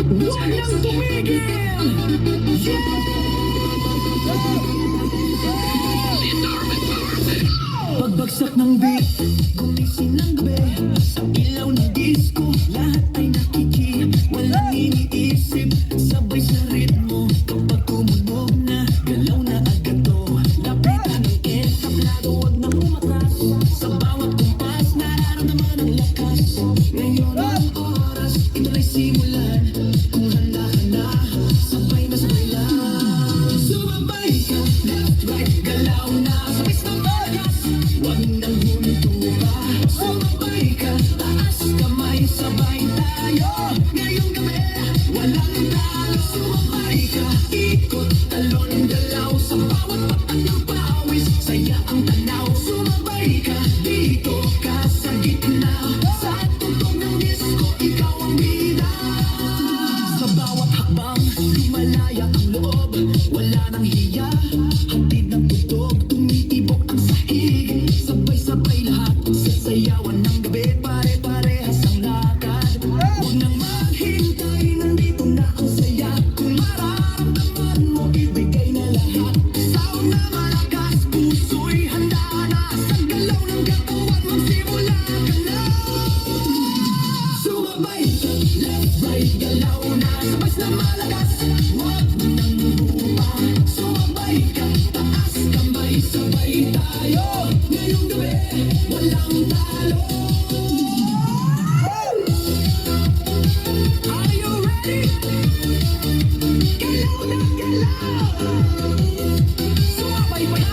Huwag nang tumigil! Pagbagsak ng beat, gumising ng gabi. Sa ilaw ng disco, lahat ay nakiki. Walang iniisip, sabay sa ritmo. Kapag tumunog na, galaw na agad to. Lapitan ng entablado, huwag nang umatras. Sa bawat kumpas, nararamdaman ang lakas. Ngayon ang oras, ito ay simulan. Kung handa ka na, sabay na sabay lang. Sumabay ka, left, right, galaw na. Sabay sa malakas, huwag nang huminto pa. Sumabay ka, taas kamay, sabay tayo. Ngayong gabi, walang talo. Sumabay ka, ikot, talon, galaw. Sa bawat patak ng pawis, saya ang tanaw. Sumabay ka, dito ka sa gitna. Sa tugtog ng disco, ikaw ang bida. Sa bawat hakbang, lumalaya ang loob. Wala nang hiya, hatid ng tugtog. Tumitibok ang sahig. Sabay-sabay lahat, sasayawan ng gabi. Pare-parehas ang lakad. Huwag nang maghintay, nandito na ang saya. Kung mararamdaman mo, ibigay na lahat. Sound na malakas, puso'y handa na. Sa galaw ng katawan, magsimula ka na. Sumabay ka, left, right, galaw na. Sabay na malakas, huwag nang lupa. Sumabay ka, taas kamay, sabay tayo. Ngayong gabi, walang talo. Are you ready? Galaw na galaw. Sumabay pa na.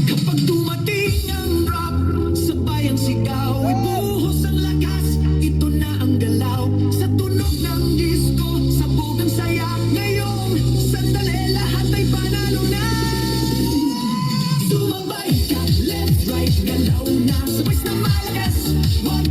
Kapag dumating ang rap, sabay ang sigaw. Ibuhos ang lakas, ito na ang galaw. Sa tunog ng disco, sabog ang saya. Ngayong sandali, lahat ay panalo na. Sumabay ka, left, right, galaw na. Sabay na malakas, huwag